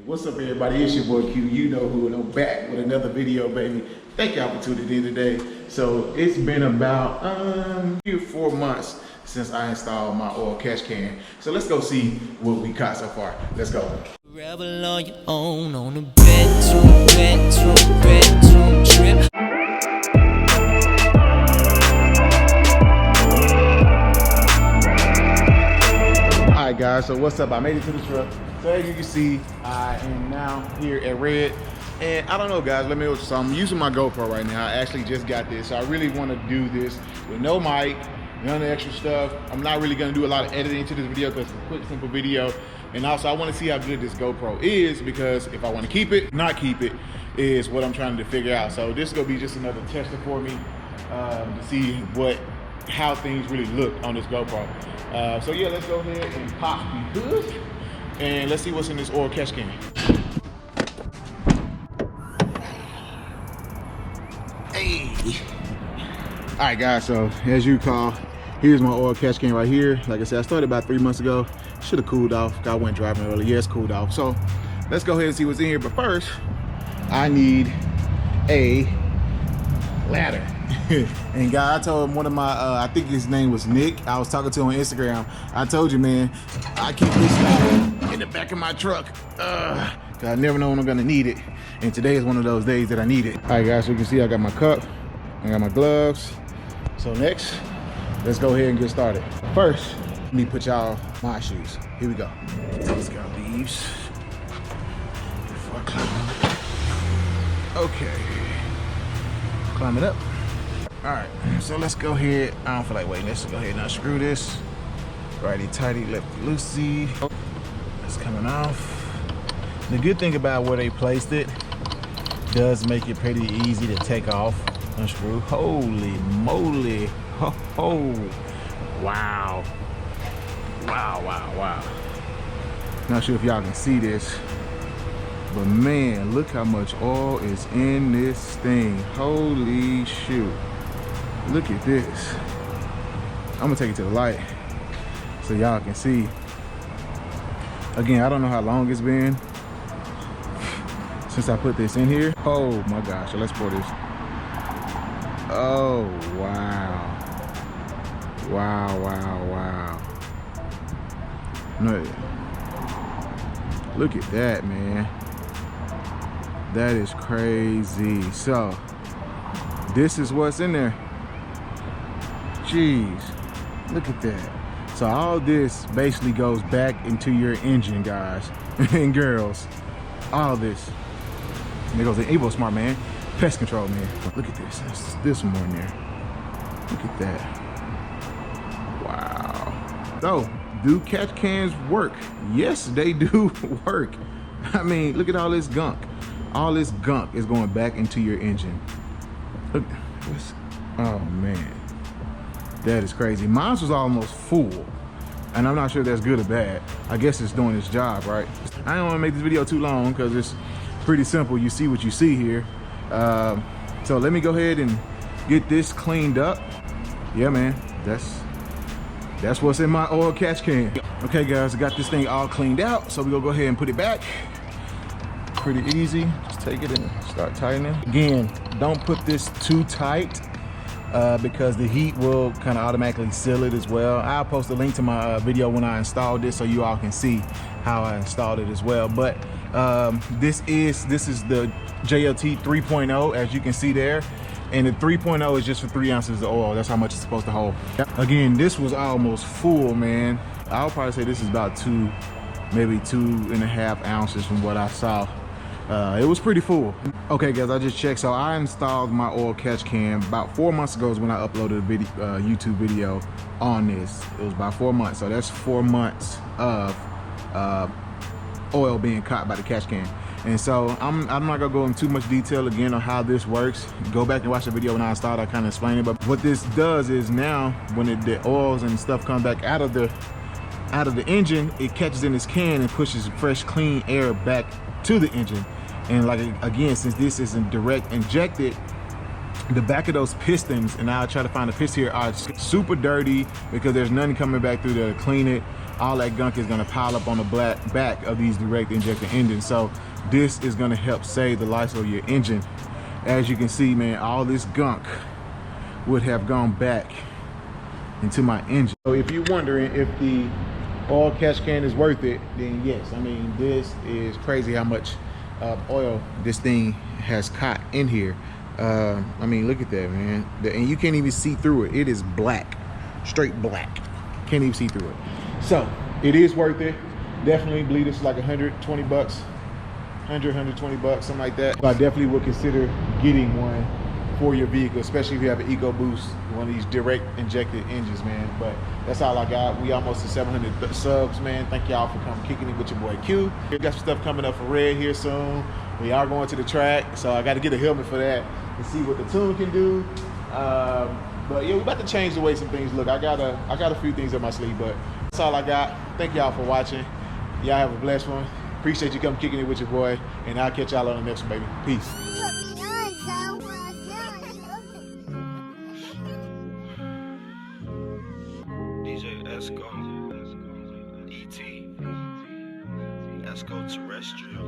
What's up, everybody? It's your boy Q. You know who, and I'm back with another video, baby. Thank y'all for tuning in today. So it's been about 3 or 4 months since I installed my oil catch can. So let's go see what we caught so far. Let's go. Rebel on your own on a bedroom trip. Alright guys, so what's up? I made it to the truck. So as you can see, I am now here at Red. And I don't know guys, let me know. So I'm using my GoPro right now. I actually just got this. So I really want to do this with no mic, none of the extra stuff. I'm not really going to do a lot of editing to this video because it's a quick, simple video. And also I want to see how good this GoPro is, because if I want to keep it, not keep it, is what I'm trying to figure out. So this is going to be just another tester for me to see how things really look on this GoPro. So yeah, let's go ahead and pop the hood and let's see what's in this oil catch can. Hey. All right guys, so as you recall, here's my oil catch can right here. Like I said, I started about 3 months ago. Should have cooled off. I went driving early. Yeah, it's cooled off. So let's go ahead and see what's in here. But first, I need a ladder. And guy, I told him, one of my I think his name was Nick, I was talking to him on Instagram. I told you, man, I keep this ladder in the back of my truck cause I never know when I'm gonna need it, and today is one of those days that I need it. All right guys, so you can see I got my cup, I got my gloves. So next, let's go ahead and get started. First, let me put y'all my shoes. Here we go. Let's got these before I climb up. Okay, climb it up. All right, so let's go ahead. I don't feel like waiting. Let's go ahead and unscrew this. Righty tighty, lefty loosey. It's coming off. The good thing about where they placed it does make it pretty easy to take off, unscrew. Holy moly. Oh, wow. Wow. Not sure if y'all can see this, but man, look how much oil is in this thing. Holy shoot. Look at this. I'm gonna take it to the light so y'all can see. Again, I don't know how long it's been since I put this in here. Oh my gosh, so let's pour this. Oh, wow. No, look at that, man. That is crazy. So this is what's in there. Jeez, look at that. So all this basically goes back into your engine, guys and girls. All this. And there goes the Evo Smart, man. Pest control, man. Look at this. This one more in there. Look at that. Wow. So, do catch cans work? Yes, they do work. I mean, look at all this gunk. All this gunk is going back into your engine. Look, oh man. That is crazy. Mine was almost full, and I'm not sure if that's good or bad. I guess it's doing its job, right? I don't want to make this video too long because it's pretty simple. You see what you see here. So let me go ahead and get this cleaned up. Yeah, man, that's what's in my oil catch can. Okay, guys, I got this thing all cleaned out, so we're gonna go ahead and put it back. Pretty easy. Just take it and start tightening. Again, don't put this too tight, because the heat will kind of automatically seal it as well. I'll post a link to my video when I installed this so you all can see how I installed it as well. But this is the JLT 3.0, as you can see there, and the 3.0 is just for 3 ounces of oil. That's how much it's supposed to hold. Again, this was almost full, man. I'll probably say this is about maybe 2.5 ounces from what I saw. It was pretty full. Okay guys, I just checked. So I installed my oil catch can about 4 months ago is when I uploaded a video, YouTube video on this. It was about 4 months. So that's 4 months of oil being caught by the catch can. And so I'm not gonna go into too much detail again on how this works. Go back and watch the video when I installed. I kind of explained it. But what this does is now when the oils and stuff come back out of the engine, it catches in this can and pushes fresh, clean air back to the engine. And like, again, since this isn't direct injected, the back of those pistons, and I'll try to find a piston here, are super dirty because there's nothing coming back through there to clean it. all that gunk is gonna pile up on the back of these direct injector engines. So this is gonna help save the life of your engine. As you can see, man, all this gunk would have gone back into my engine. So if you're wondering if the oil catch can is worth it, then yes. I mean, this is crazy how much oil this thing has caught in here. I mean, look at that, man. And you can't even see through it. It is black, straight black. Can't even see through it. So it is worth it. Definitely believe this is like 120 bucks, 120 bucks, something like that. So I definitely would consider getting one for your vehicle, especially if you have an Ecoboost, one of these direct injected engines, man. But that's all I got. We almost to 700 subs, man. Thank y'all for coming kicking it with your boy Q. We got some stuff coming up for Red here soon. We are going to the track, so I got to get a helmet for that and see what the tune can do. But yeah, we're about to change the way some things look. I got a few things in my sleeve, but that's all I got. Thank y'all for watching. Y'all have a blessed one. Appreciate you coming kicking it with your boy, and I'll catch y'all on the next one, baby. Peace. DJ Esco, ET, Esco Terrestrial.